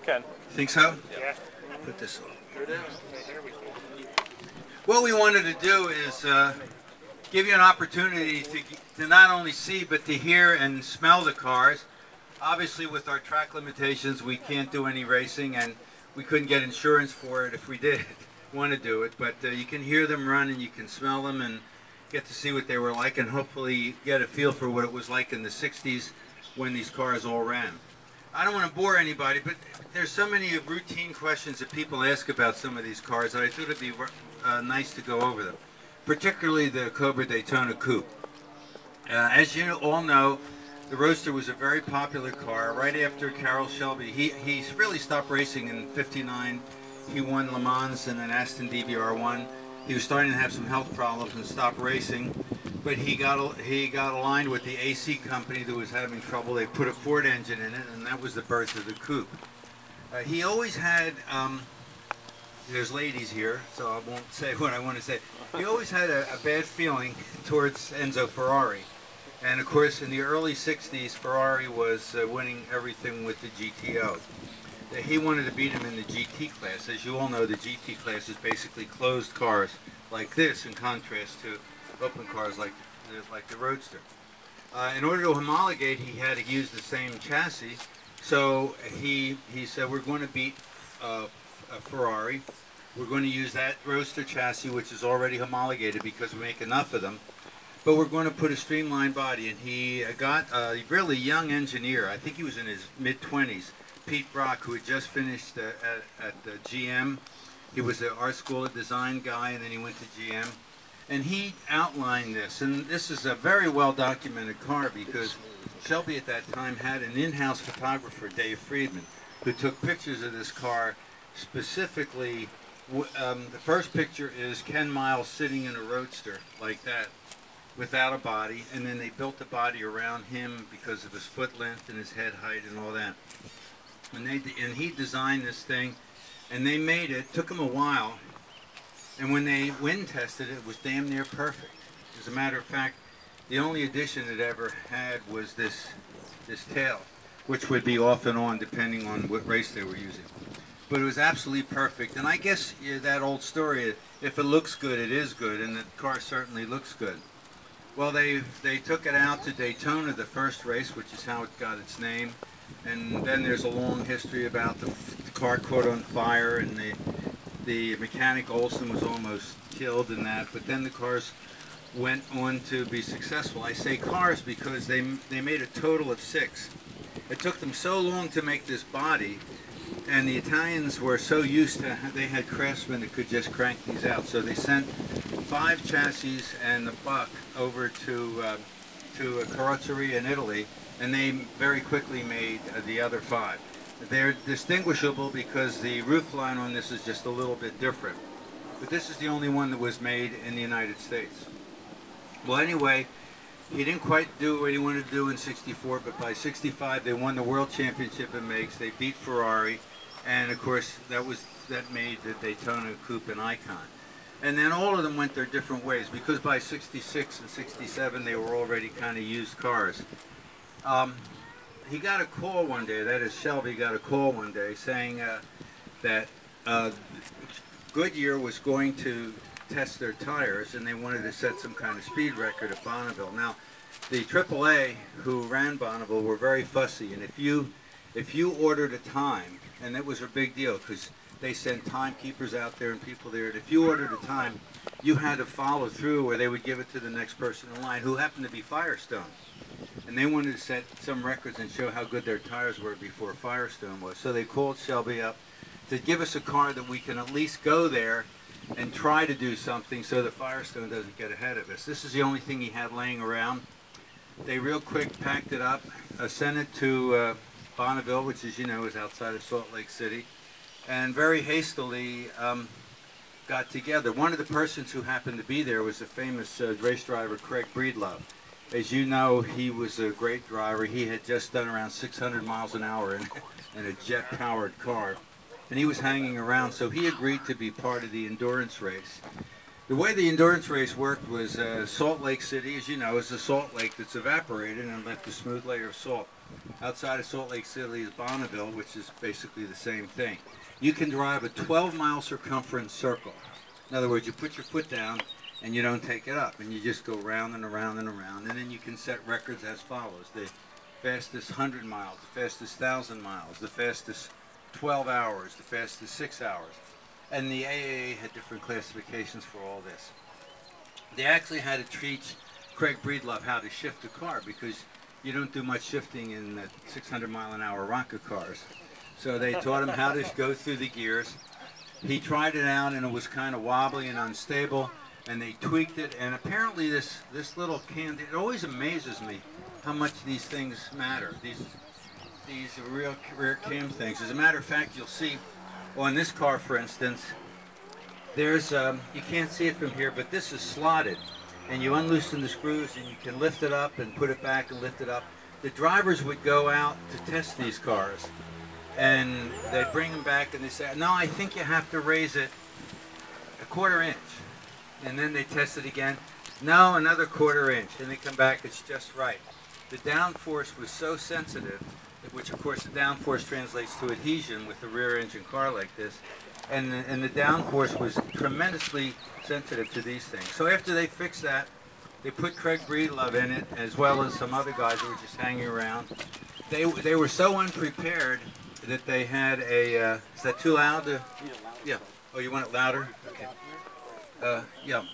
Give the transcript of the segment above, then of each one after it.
Ken. Think so? Yeah. Put this on. What we wanted to do is give you an opportunity to not only see but to hear and smell the cars. Obviously, with our track limitations, we can't do any racing, and we couldn't get insurance for it if we did want to do it. But you can hear them run, and you can smell them, and get to see what they were like, and hopefully get a feel for what it was like in the 60s when these cars all ran. I don't want to bore anybody, but there's so many routine questions that people ask about some of these cars that I thought it'd be nice to go over them, particularly the Cobra Daytona Coupe. As you all know, the Roadster was a very popular car. Right after Carroll Shelby, he really stopped racing in '59. He won Le Mans in an Aston DBR1. He was starting to have some health problems and stopped racing, but he got aligned with the AC company that was having trouble. They put a Ford engine in it, and that was the birth of the coupe. He always had, there's ladies here, so I won't say what I want to say. He always had a bad feeling towards Enzo Ferrari. And of course, in the early 60s, Ferrari was winning everything with the GTO. He wanted to beat him in the GT class. As you all know, the GT class is basically closed cars like this, in contrast to open cars like the Roadster. In order to homologate, he had to use the same chassis. So he said, we're going to beat a Ferrari. We're going to use that Roadster chassis, which is already homologated because we make enough of them. But we're going to put a streamlined body. And he got a really young engineer. I think he was in his mid-20s. Pete Brock, who had just finished at the GM. He was an art school of design guy, and then he went to GM. And he outlined this, and this is a very well documented car because Shelby at that time had an in-house photographer, Dave Friedman, who took pictures of this car specifically. The first picture is Ken Miles sitting in a Roadster like that without a body, and then they built the body around him because of his foot length and his head height and all that. And he designed this thing, and they made it. Took them a while, and when they wind tested it, it was damn near perfect. As a matter of fact, the only addition it ever had was this tail, which would be off and on depending on what race they were using. But it was absolutely perfect. And I guess that old story, if it looks good, it is good, and the car certainly looks good. Well, they took it out to Daytona, the first race, which is how it got its name. And then there's a long history about the car caught on fire, and the mechanic Olson was almost killed in that. But then the cars went on to be successful. I say cars because they made a total of 6. It took them so long to make this body, and the Italians were so used to, they had craftsmen that could just crank these out. So they sent 5 chassis and the buck over to a carrozzeria in Italy, and they very quickly made the other 5. They're distinguishable because the roofline on this is just a little bit different. But this is the only one that was made in the United States. Well, anyway, he didn't quite do what he wanted to do in '64, but by '65 they won the World Championship in makes. They beat Ferrari, and of course that made the Daytona Coupe an icon. And then all of them went their different ways, because by '66 and '67 they were already kind of used cars. He got a call one day, that is Shelby got a call one day saying that Goodyear was going to test their tires, and they wanted to set some kind of speed record at Bonneville. Now, the AAA who ran Bonneville were very fussy, and if you ordered a time, and it was a big deal because they sent timekeepers out there and people there, and if you ordered a time, you had to follow through, or they would give it to the next person in line, who happened to be Firestone. And they wanted to set some records and show how good their tires were before Firestone was. So they called Shelby up to give us a car that we can at least go there and try to do something so that Firestone doesn't get ahead of us. This is the only thing he had laying around. They real quick packed it up, sent it to Bonneville, which, as you know, is outside of Salt Lake City, and very hastily got together. One of the persons who happened to be there was the famous race driver Craig Breedlove. As you know, he was a great driver. He had just done around 600 miles an hour in a jet-powered car. And he was hanging around, so he agreed to be part of the endurance race. The way the endurance race worked was Salt Lake City, as you know, is a salt lake that's evaporated and left a smooth layer of salt. outside of Salt Lake City is Bonneville, which is basically the same thing. You can drive a 12-mile circumference circle. In other words, you put your foot down and you don't take it up, and you just go round and around and around, and then you can set records as follows: the fastest 100 miles, the fastest 1,000 miles, the fastest 12 hours, the fastest 6 hours. And the AAA had different classifications for all this. They actually had to teach Craig Breedlove how to shift a car, because you don't do much shifting in 600-mile-an-hour rocket cars. So they taught him how to go through the gears. He tried it out, and it was kind of wobbly and unstable, and they tweaked it. And apparently this little can, it always amazes me how much these things matter, these rear cam things. As a matter of fact, you'll see on this car, for instance, there's, you can't see it from here, but this is slotted. And you unloosen the screws, and you can lift it up and put it back and lift it up. The drivers would go out to test these cars, and they'd bring them back, and they say, no, I think you have to raise it a 1/4 inch. And then they test it again. No, another 1/4 inch. And they come back, it's just right. The downforce was so sensitive, which of course the downforce translates to adhesion with a rear engine car like this, and the downforce was tremendously sensitive to these things. So after they fixed that, they put Craig Breedlove in it, as well as some other guys who were just hanging around. They were so unprepared that they had a, is that too loud? Yeah. Oh, you want it louder? Okay. Yeah.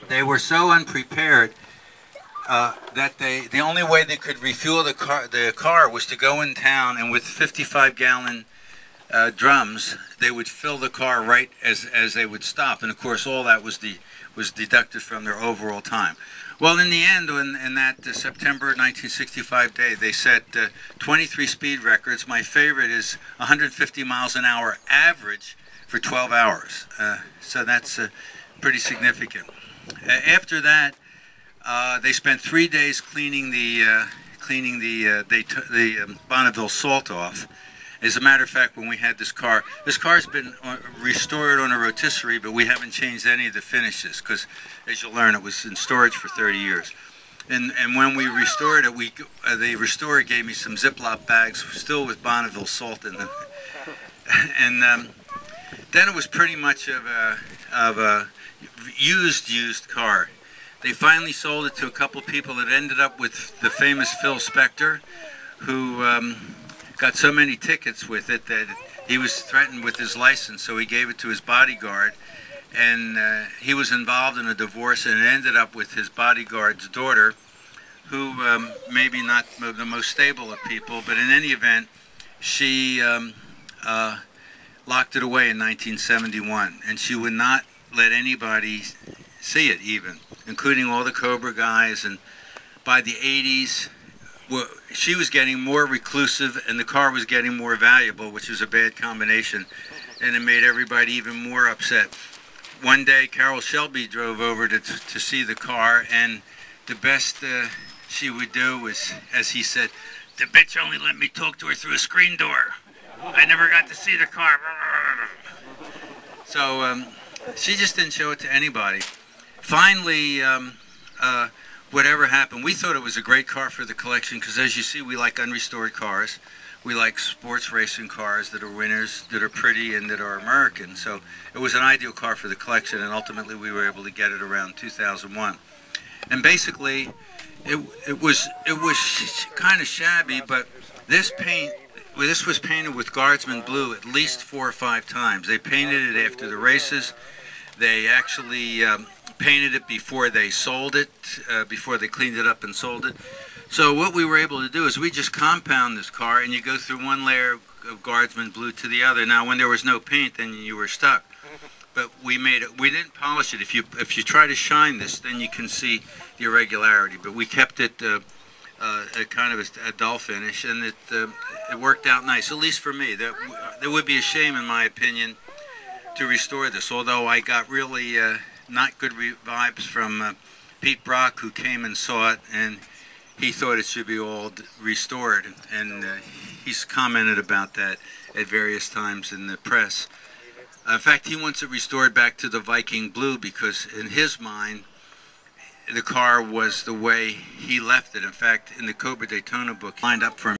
They were so unprepared that the only way they could refuel the car was to go in town, and with 55-gallon drums, they would fill the car right as they would stop, and of course all that was deducted from their overall time. Well, in the end, in that September 1965 day, they set 23 speed records. My favorite is 150 miles an hour average for 12 hours. So that's pretty significant. After that, they spent 3 days cleaning the Bonneville salt off. As a matter of fact, when we had this car's been restored on a rotisserie, but we haven't changed any of the finishes because, as you'll learn, it was in storage for 30 years. And when we restored it, the restorer gave me some Ziploc bags, still with Bonneville salt in them. And then it was pretty much of a used car. They finally sold it to a couple people that ended up with the famous Phil Spector, who got so many tickets with it that he was threatened with his license, so he gave it to his bodyguard, and he was involved in a divorce, and it ended up with his bodyguard's daughter, who maybe not the most stable of people, but in any event, she locked it away in 1971, and she would not let anybody see it even, including all the Cobra guys. And by the 80s, she was getting more reclusive and the car was getting more valuable, which was a bad combination, and it made everybody even more upset. One day, Carroll Shelby drove over to see the car, and the best she would do was, as he said, "The bitch only let me talk to her through a screen door. I never got to see the car." So she just didn't show it to anybody. Finally, whatever happened, we thought it was a great car for the collection because, as you see, we like unrestored cars. We like sports racing cars that are winners, that are pretty, and that are American. So it was an ideal car for the collection, and ultimately we were able to get it around 2001. And basically, it was kind of shabby, but this was painted with Guardsman blue at least 4 or 5 times. They painted it after the races. They actually painted it before they sold it, before they cleaned it up and sold it. So what we were able to do is we just compound this car, and you go through one layer of Guardsman blue to the other. Now, when there was no paint, then you were stuck. But we made it. We didn't polish it. If you try to shine this, then you can see the irregularity. But we kept it a kind of a dull finish, and it worked out nice. At least for me. There would be a shame, in my opinion, to restore this. Although I got really not good vibes from Pete Brock, who came and saw it, and he thought it should be all restored, and he's commented about that at various times in the press. In fact, he wants it restored back to the Viking blue because, in his mind, the car was the way he left it. In fact, in the Coupe Daytona book, lined up for